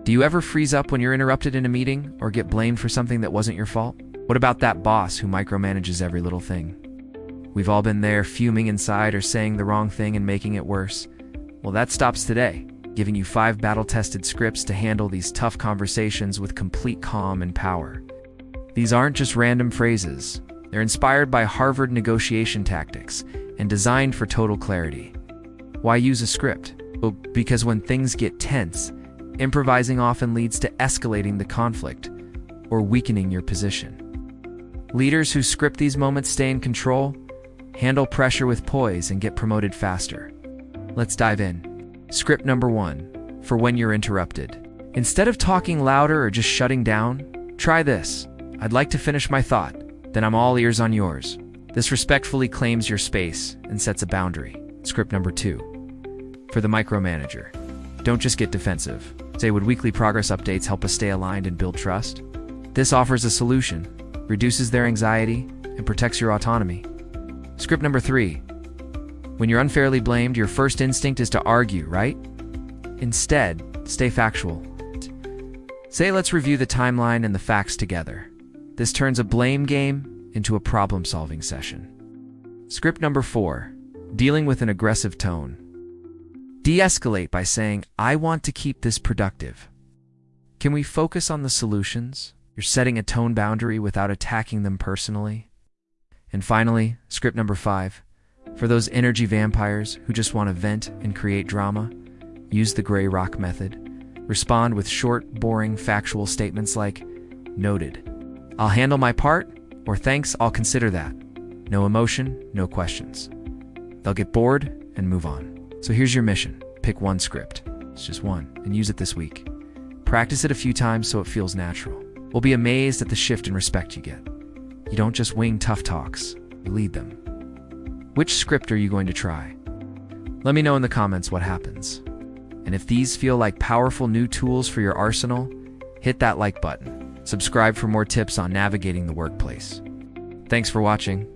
Do you ever freeze up when you're interrupted in a meeting or get blamed for something that wasn't your fault? What about that boss who micromanages every little thing? We've all been there, fuming inside or saying the wrong thing and making it worse. Well, that stops today, giving you 5 battle-tested scripts to handle these tough conversations with complete calm and power. These aren't just random phrases. They're inspired by Harvard negotiation tactics and designed for total clarity. Why use a script? Well, because when things get tense, improvising often leads to escalating the conflict or weakening your position. Leaders who script these moments stay in control, handle pressure with poise, and get promoted faster. Let's dive in. Script number 1, for when you're interrupted. Instead of talking louder or just shutting down, try this. I'd like to finish my thought, then I'm all ears on yours. This respectfully claims your space and sets a boundary. Script number 2, for the micromanager. Don't just get defensive. Say, would weekly progress updates help us stay aligned and build trust? This offers a solution, reduces their anxiety, and protects your autonomy. Script number 3, when you're unfairly blamed, your first instinct is to argue, right? Instead, stay factual. Say, let's review the timeline and the facts together. This turns a blame game into a problem-solving session. Script number 4, dealing with an aggressive tone. De-escalate by saying, I want to keep this productive. Can we focus on the solutions? You're setting a tone boundary without attacking them personally. And finally, script number 5, for those energy vampires who just want to vent and create drama, use the gray rock method. Respond with short, boring, factual statements like, noted. I'll handle my part, or thanks, I'll consider that. No emotion, no questions. They'll get bored and move on. So here's your mission. Pick one script. It's just one, and use it this week. Practice it a few times so it feels natural. We'll be amazed at the shift in respect you get. You don't just wing tough talks, you lead them. Which script are you going to try? Let me know in the comments what happens. And if these feel like powerful new tools for your arsenal, hit that like button. Subscribe for more tips on navigating the workplace. Thanks for watching.